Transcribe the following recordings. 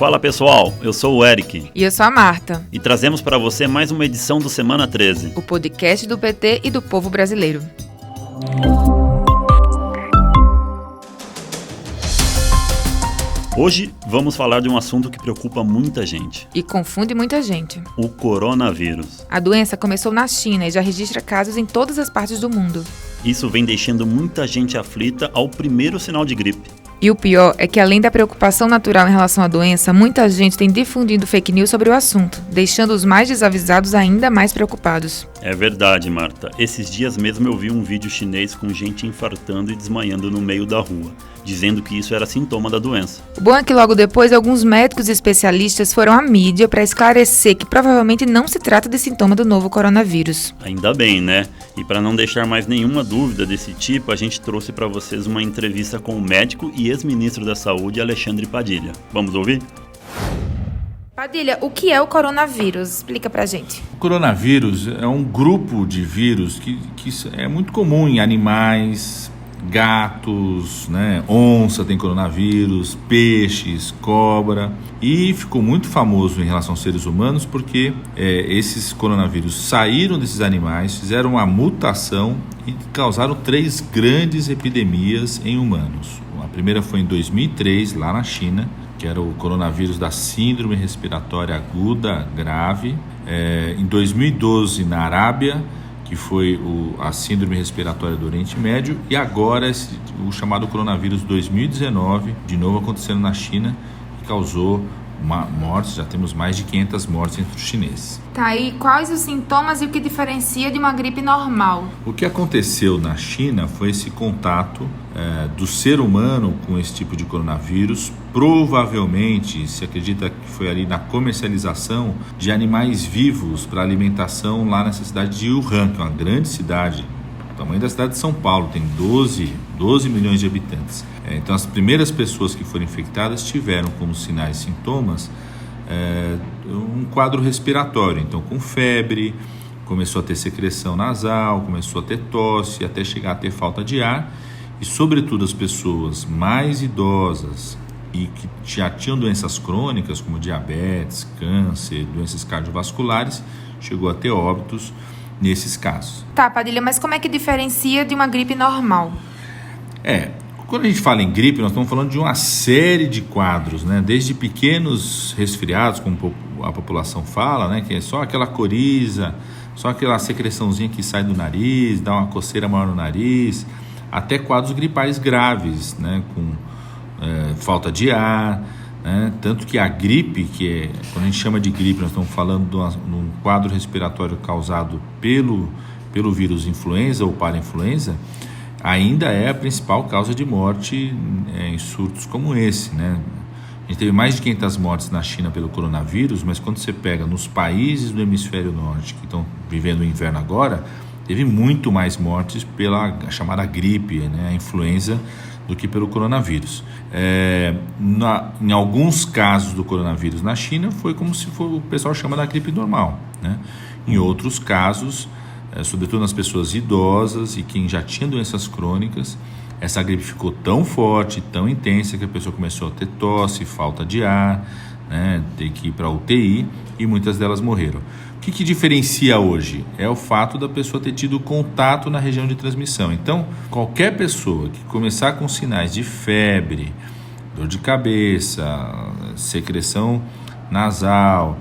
Fala pessoal, eu sou o Eric. E eu sou a Marta. E trazemos para você mais uma edição do Semana 13. O podcast do PT e do povo brasileiro. Hoje vamos falar de um assunto que preocupa muita gente. E confunde muita gente. O coronavírus. A doença começou na China e já registra casos em todas as partes do mundo. Isso vem deixando muita gente aflita ao primeiro sinal de gripe. E o pior é que, além da preocupação natural em relação à doença, muita gente tem difundido fake news sobre o assunto, deixando os mais desavisados ainda mais preocupados. É verdade, Marta. Esses dias mesmo eu vi um vídeo chinês com gente infartando e desmaiando no meio da rua, dizendo que isso era sintoma da doença. O bom é que logo depois alguns médicos e especialistas foram à mídia para esclarecer que provavelmente não se trata de sintoma do novo coronavírus. Ainda bem, né? E para não deixar mais nenhuma dúvida desse tipo, a gente trouxe para vocês uma entrevista com o médico e ex-ministro da Saúde, Alexandre Padilha. Vamos ouvir? Padilha, o que é o coronavírus? Explica pra gente. O coronavírus é um grupo de vírus que é muito comum em animais, gatos, né? Onça tem coronavírus, peixes, cobra, e ficou muito famoso em relação aos seres humanos porque esses coronavírus saíram desses animais, fizeram uma mutação e causaram 3 grandes epidemias em humanos. A primeira foi em 2003, lá na China, que era o coronavírus da síndrome respiratória aguda grave. Em 2012, na Arábia, que foi a síndrome respiratória do Oriente Médio, e agora o chamado coronavírus 2019, de novo acontecendo na China, que causou mortes. Já temos mais de 500 mortes entre os chineses. Tá, e quais os sintomas e o que diferencia de uma gripe normal? O que aconteceu na China foi esse contato do ser humano com esse tipo de coronavírus. Provavelmente se acredita que foi ali na comercialização de animais vivos para alimentação lá nessa cidade de Wuhan, que é uma grande cidade, o tamanho da cidade de São Paulo, tem 12 milhões de habitantes. Então as primeiras pessoas que foram infectadas tiveram como sinais e sintomas um quadro respiratório, então com febre, começou a ter secreção nasal, começou a ter tosse, até chegar a ter falta de ar, e sobretudo as pessoas mais idosas e que já tinham doenças crônicas como diabetes, câncer, doenças cardiovasculares, chegou a ter óbitos nesses casos. Tá, Padilha, mas como é que diferencia de uma gripe normal? Quando a gente fala em gripe, nós estamos falando de uma série de quadros, né? Desde pequenos resfriados, como a população fala, né? Que é só aquela coriza, só aquela secreçãozinha que sai do nariz, dá uma coceira maior no nariz, até quadros gripais graves, né? Com falta de ar, né? Tanto que a gripe, quando a gente chama de gripe, nós estamos falando de um quadro respiratório causado pelo vírus influenza ou parainfluenza, ainda é a principal causa de morte em surtos como esse, né? A gente teve mais de 500 mortes na China pelo coronavírus, mas quando você pega nos países do hemisfério norte que estão vivendo o inverno agora, teve muito mais mortes pela chamada gripe, né, a influenza, do que pelo coronavírus. Em alguns casos do coronavírus na China foi como se o pessoal chama da gripe normal, né? Em outros casos, sobretudo nas pessoas idosas e quem já tinha doenças crônicas, essa gripe ficou tão forte, tão intensa, que a pessoa começou a ter tosse, falta de ar, né, ter que ir para a UTI, e muitas delas morreram. O que diferencia hoje? É o fato da pessoa ter tido contato na região de transmissão. Então, qualquer pessoa que começar com sinais de febre, dor de cabeça, secreção nasal,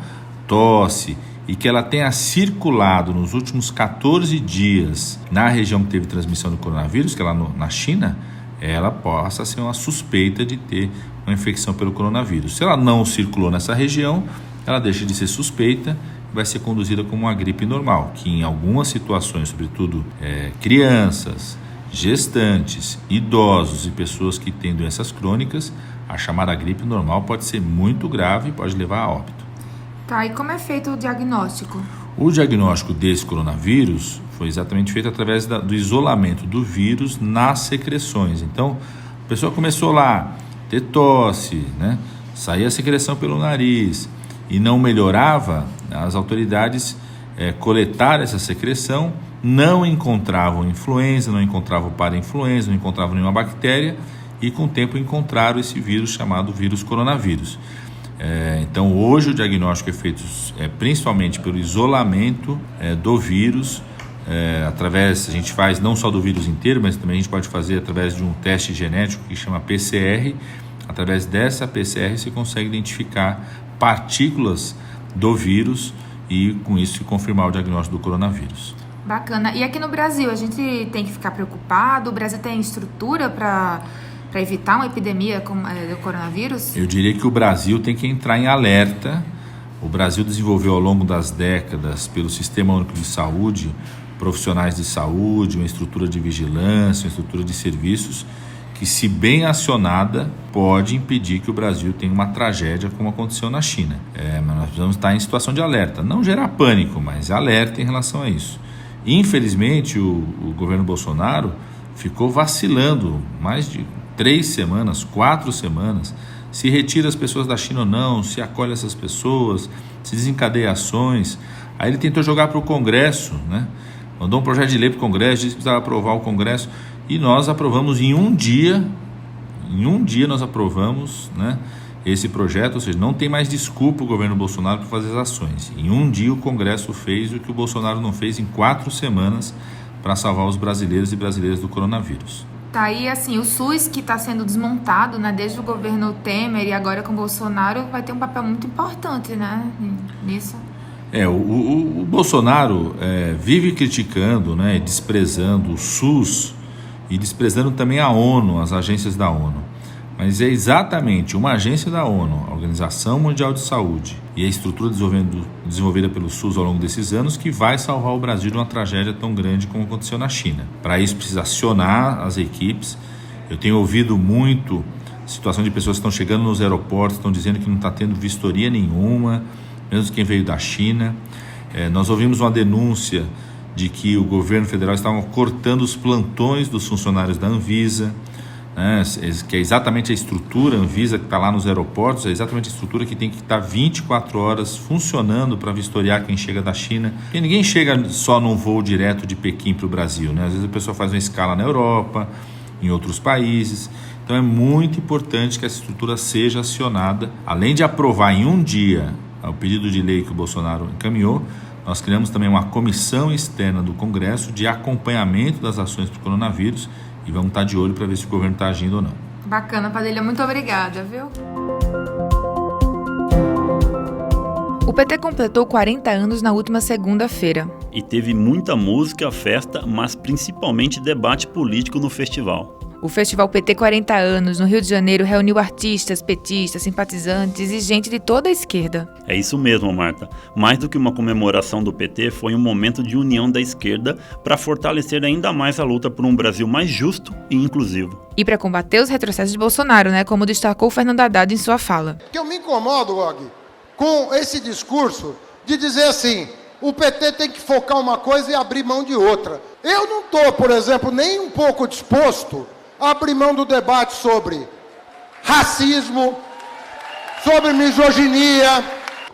tosse, e que ela tenha circulado nos últimos 14 dias na região que teve transmissão do coronavírus, que é lá na China, ela possa ser uma suspeita de ter uma infecção pelo coronavírus. Se ela não circulou nessa região, ela deixa de ser suspeita e vai ser conduzida como uma gripe normal, que em algumas situações, sobretudo crianças, gestantes, idosos e pessoas que têm doenças crônicas, a chamada gripe normal pode ser muito grave e pode levar a óbito. Tá, e como é feito o diagnóstico? O diagnóstico desse coronavírus foi exatamente feito através do isolamento do vírus nas secreções. Então, a pessoa começou lá a ter tosse, né? Saía a secreção pelo nariz e não melhorava, as autoridades coletaram essa secreção, não encontravam influenza, não encontravam parainfluenza, não encontravam nenhuma bactéria, e com o tempo encontraram esse vírus chamado vírus coronavírus. Então, hoje o diagnóstico é feito principalmente pelo isolamento do vírus, através, a gente faz não só do vírus inteiro, mas também a gente pode fazer através de um teste genético que chama PCR. Através dessa PCR se consegue identificar partículas do vírus e com isso se confirmar o diagnóstico do coronavírus. Bacana. E aqui no Brasil, a gente tem que ficar preocupado? O Brasil tem estrutura para evitar uma epidemia do coronavírus? Eu diria que o Brasil tem que entrar em alerta. O Brasil desenvolveu ao longo das décadas, pelo Sistema Único de Saúde, profissionais de saúde, uma estrutura de vigilância, uma estrutura de serviços, que, se bem acionada, pode impedir que o Brasil tenha uma tragédia como aconteceu na China. Mas nós precisamos estar em situação de alerta. Não gerar pânico, mas alerta em relação a isso. Infelizmente, o governo Bolsonaro ficou vacilando mais de 3 semanas, 4 semanas, se retira as pessoas da China ou não, se acolhe essas pessoas, se desencadeia ações. Aí ele tentou jogar para o Congresso, né? Mandou um projeto de lei para o Congresso, disse que precisava aprovar o Congresso, e nós aprovamos em um dia nós aprovamos, né, esse projeto, ou seja, não tem mais desculpa o governo Bolsonaro para fazer as ações. Em um dia o Congresso fez o que o Bolsonaro não fez em 4 semanas para salvar os brasileiros e brasileiras do coronavírus. Tá aí, assim, o SUS que está sendo desmontado, né, desde o governo Temer e agora com o Bolsonaro, vai ter um papel muito importante, né, nisso. O Bolsonaro vive criticando, né, desprezando o SUS e desprezando também a ONU, as agências da ONU. Mas é exatamente uma agência da ONU, a Organização Mundial de Saúde, e a estrutura desenvolvida pelo SUS ao longo desses anos que vai salvar o Brasil de uma tragédia tão grande como aconteceu na China. Para isso precisa acionar as equipes. Eu tenho ouvido muito situação de pessoas que estão chegando nos aeroportos, estão dizendo que não está tendo vistoria nenhuma, mesmo quem veio da China. Nós ouvimos uma denúncia de que o governo federal estava cortando os plantões dos funcionários da Anvisa, né, que é exatamente a estrutura Anvisa que está lá nos aeroportos, é exatamente a estrutura que tem que estar 24 horas funcionando para vistoriar quem chega da China. E ninguém chega só num voo direto de Pequim para o Brasil, né? Às vezes a pessoa faz uma escala na Europa, em outros países. Então é muito importante que essa estrutura seja acionada. Além de aprovar em um dia o pedido de lei que o Bolsonaro encaminhou, nós criamos também uma comissão externa do Congresso de acompanhamento das ações do coronavírus e vamos estar de olho para ver se o governo está agindo ou não. Bacana, Padilha. Muito obrigada, viu? O PT completou 40 anos na última segunda-feira. E teve muita música, festa, mas principalmente debate político no festival. O Festival PT 40 anos, no Rio de Janeiro, reuniu artistas, petistas, simpatizantes e gente de toda a esquerda. É isso mesmo, Marta. Mais do que uma comemoração do PT, foi um momento de união da esquerda para fortalecer ainda mais a luta por um Brasil mais justo e inclusivo. E para combater os retrocessos de Bolsonaro, né, como destacou o Fernando Haddad em sua fala. Eu me incomodo, Og, com esse discurso de dizer assim, o PT tem que focar uma coisa e abrir mão de outra. Eu não estou, por exemplo, nem um pouco disposto abrir mão do debate sobre racismo, sobre misoginia,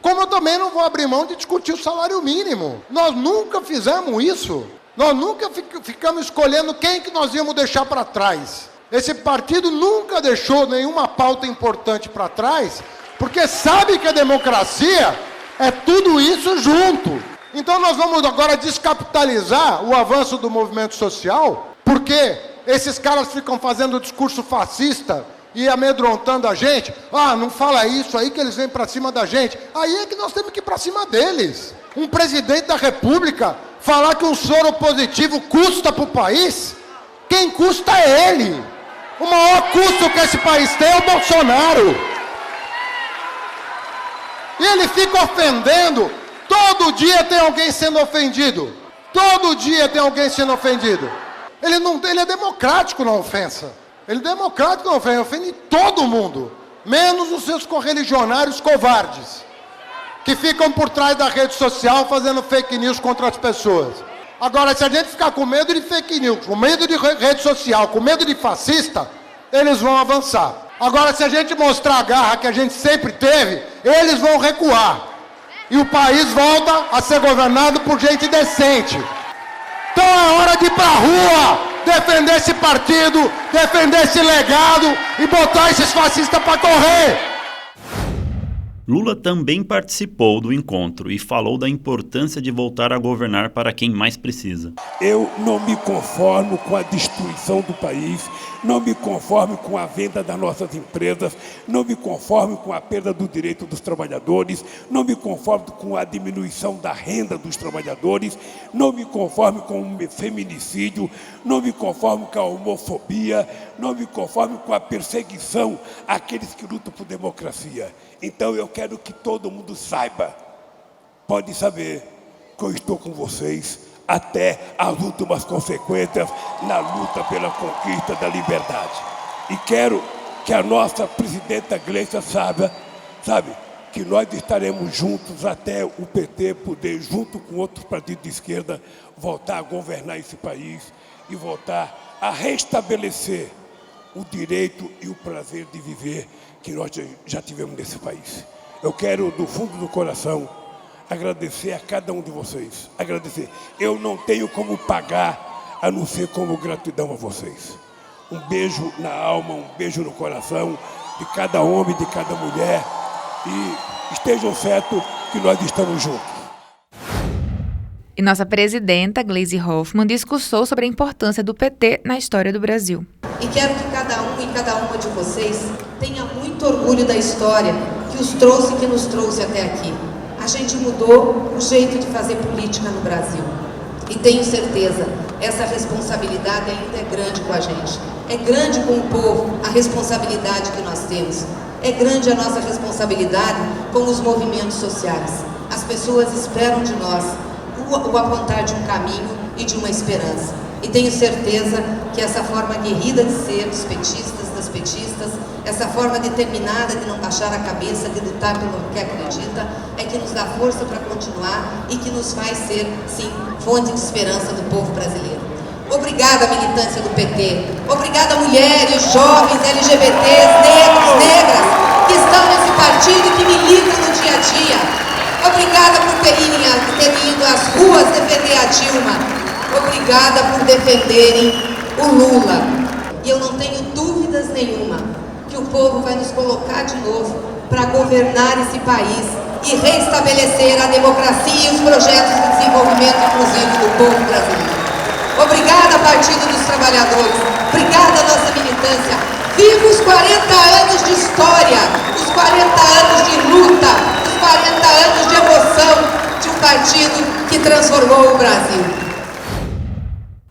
como eu também não vou abrir mão de discutir o salário mínimo. Nós nunca fizemos isso. Nós nunca ficamos escolhendo quem que nós íamos deixar para trás. Esse partido nunca deixou nenhuma pauta importante para trás, porque sabe que a democracia é tudo isso junto. Então nós vamos agora descapitalizar o avanço do movimento social, porque esses caras ficam fazendo discurso fascista e amedrontando a gente. Ah, não fala isso aí que eles vêm para cima da gente. Aí é que nós temos que ir para cima deles. Um presidente da República falar que um soro positivo custa para o país, quem custa é ele. O maior custo que esse país tem é o Bolsonaro. E ele fica ofendendo. Todo dia tem alguém sendo ofendido. Todo dia tem alguém sendo ofendido. Ele é democrático na ofensa. Ele é democrático na ofensa. Ele ofende todo mundo, menos os seus correligionários covardes, que ficam por trás da rede social fazendo fake news contra as pessoas. Agora, se a gente ficar com medo de fake news, com medo de rede social, com medo de fascista, eles vão avançar. Agora, se a gente mostrar a garra que a gente sempre teve, eles vão recuar. E o país volta a ser governado por gente decente. Então é hora de ir pra rua, defender esse partido, defender esse legado e botar esses fascistas para correr. Lula também participou do encontro e falou da importância de voltar a governar para quem mais precisa. Eu não me conformo com a destruição do país, não me conformo com a venda das nossas empresas, não me conformo com a perda do direito dos trabalhadores, não me conformo com a diminuição da renda dos trabalhadores, não me conformo com o feminicídio, não me conformo com a homofobia, não me conformo com a perseguição àqueles que lutam por democracia. Então eu quero que todo mundo saiba, pode saber que eu estou com vocês até as últimas consequências na luta pela conquista da liberdade. E quero que a nossa presidenta Gleice saiba, que nós estaremos juntos até o PT poder, junto com outros partidos de esquerda, voltar a governar esse país e voltar a restabelecer o direito e o prazer de viver que nós já tivemos nesse país. Eu quero, do fundo do coração, agradecer a cada um de vocês. Agradecer. Eu não tenho como pagar, a não ser como gratidão a vocês. Um beijo na alma, um beijo no coração de cada homem, de cada mulher. E estejam certos que nós estamos juntos. E nossa presidenta, Gleisi Hoffmann, discursou sobre a importância do PT na história do Brasil. E quero que cada um e cada uma de vocês tenha muito orgulho da história que os trouxe e que nos trouxe até aqui. A gente mudou o jeito de fazer política no Brasil. E tenho certeza, essa responsabilidade ainda é grande com a gente. É grande com o povo a responsabilidade que nós temos. É grande a nossa responsabilidade com os movimentos sociais. As pessoas esperam de nós o apontar de um caminho e de uma esperança. E tenho certeza que essa forma aguerrida de ser dos petistas, das petistas, essa forma determinada de não baixar a cabeça, de lutar pelo que acredita, é que nos dá força para continuar e que nos faz ser, sim, fonte de esperança do povo brasileiro. Obrigada, militância do PT. Obrigada, mulheres, jovens, LGBTs, negros, negras, que estão nesse partido e que militam no dia a dia. Obrigada por terem ido às ruas defender a Dilma. Obrigada por defenderem o Lula. E eu não tenho dúvidas nenhuma que o povo vai nos colocar de novo para governar esse país e restabelecer a democracia e os projetos de desenvolvimento inclusivo do povo brasileiro. Obrigada, Partido dos Trabalhadores. Obrigada, nossa militância. Viva os 40 anos de história, os 40 anos de luta, os 40 anos de emoção de um partido que transformou o Brasil.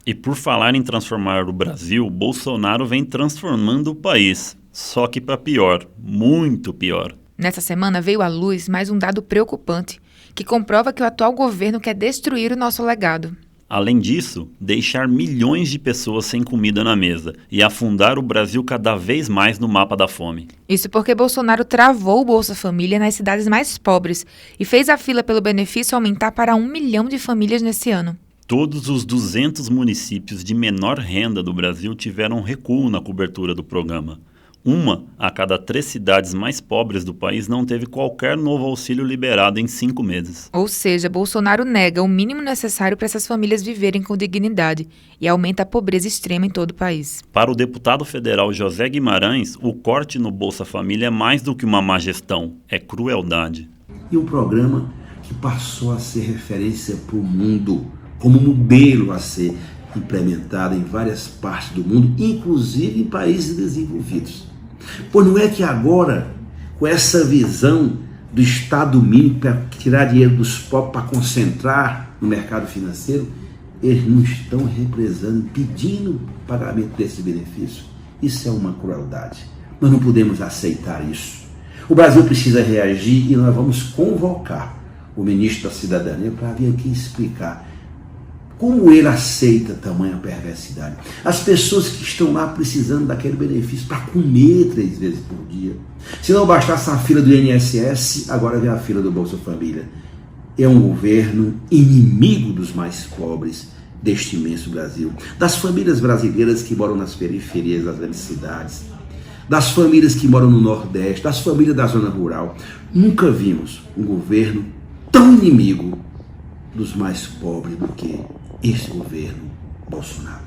E por falar em transformar o Brasil, Bolsonaro vem transformando o país, só que para pior, muito pior. Nessa semana veio à luz mais um dado preocupante, que comprova que o atual governo quer destruir o nosso legado. Além disso, deixar milhões de pessoas sem comida na mesa e afundar o Brasil cada vez mais no mapa da fome. Isso porque Bolsonaro travou o Bolsa Família nas cidades mais pobres e fez a fila pelo benefício aumentar para 1 milhão de famílias nesse ano. Todos os 200 municípios de menor renda do Brasil tiveram recuo na cobertura do programa. 1 a cada 3 cidades mais pobres do país não teve qualquer novo auxílio liberado em 5 meses. Ou seja, Bolsonaro nega o mínimo necessário para essas famílias viverem com dignidade e aumenta a pobreza extrema em todo o país. Para o deputado federal José Guimarães, o corte no Bolsa Família é mais do que uma má gestão, é crueldade. E um programa que passou a ser referência para o mundo, como modelo a ser implementado em várias partes do mundo, inclusive em países desenvolvidos. Pois não é que agora, com essa visão do Estado mínimo para tirar dinheiro dos pobres para concentrar no mercado financeiro, eles não estão represando, pedindo pagamento desse benefício. Isso é uma crueldade. Nós não podemos aceitar isso. O Brasil precisa reagir e nós vamos convocar o ministro da Cidadania para vir aqui explicar como ele aceita tamanha perversidade. As pessoas que estão lá precisando daquele benefício para comer 3 vezes por dia. Se não bastasse a fila do INSS, agora vem a fila do Bolsa Família. É um governo inimigo dos mais pobres deste imenso Brasil. Das famílias brasileiras que moram nas periferias das grandes cidades. Das famílias que moram no Nordeste, das famílias da zona rural. Nunca vimos um governo tão inimigo dos mais pobres do que esse governo Bolsonaro.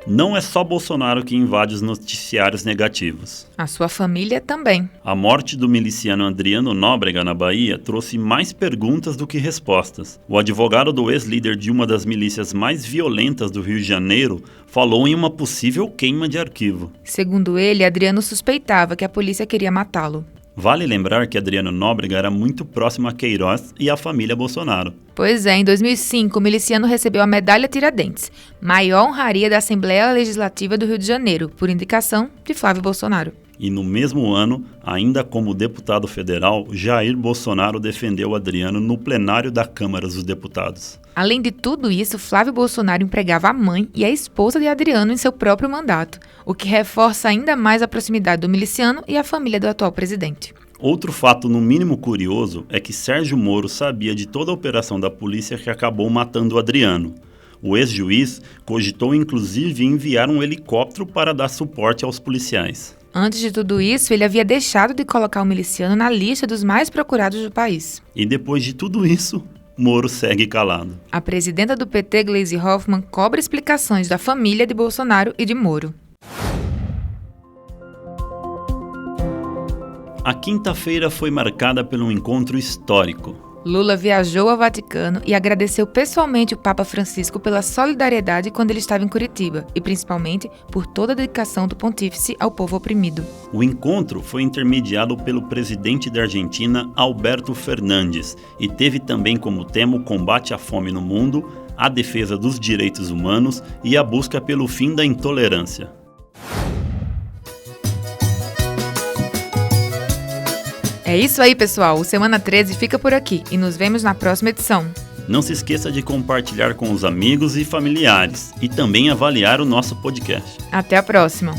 Não é só Bolsonaro que invade os noticiários negativos. A sua família também. A morte do miliciano Adriano Nóbrega na Bahia trouxe mais perguntas do que respostas. O advogado do ex-líder de uma das milícias mais violentas do Rio de Janeiro falou em uma possível queima de arquivo. Segundo ele, Adriano suspeitava que a polícia queria matá-lo. Vale lembrar que Adriano Nóbrega era muito próximo a Queiroz e à família Bolsonaro. Pois é, em 2005, o miliciano recebeu a Medalha Tiradentes, maior honraria da Assembleia Legislativa do Rio de Janeiro, por indicação de Flávio Bolsonaro. E no mesmo ano, ainda como deputado federal, Jair Bolsonaro defendeu Adriano no plenário da Câmara dos Deputados. Além de tudo isso, Flávio Bolsonaro empregava a mãe e a esposa de Adriano em seu próprio mandato, o que reforça ainda mais a proximidade do miliciano e a família do atual presidente. Outro fato no mínimo curioso é que Sérgio Moro sabia de toda a operação da polícia que acabou matando Adriano. O ex-juiz cogitou inclusive enviar um helicóptero para dar suporte aos policiais. Antes de tudo isso, ele havia deixado de colocar o miliciano na lista dos mais procurados do país. E depois de tudo isso, Moro segue calado. A presidenta do PT, Gleisi Hoffmann, cobra explicações da família de Bolsonaro e de Moro. A quinta-feira foi marcada por um encontro histórico. Lula viajou ao Vaticano e agradeceu pessoalmente o Papa Francisco pela solidariedade quando ele estava em Curitiba e, principalmente, por toda a dedicação do pontífice ao povo oprimido. O encontro foi intermediado pelo presidente da Argentina, Alberto Fernandes, e teve também como tema o combate à fome no mundo, a defesa dos direitos humanos e a busca pelo fim da intolerância. É isso aí, pessoal. O Semana 13 fica por aqui e nos vemos na próxima edição. Não se esqueça de compartilhar com os amigos e familiares e também avaliar o nosso podcast. Até a próxima!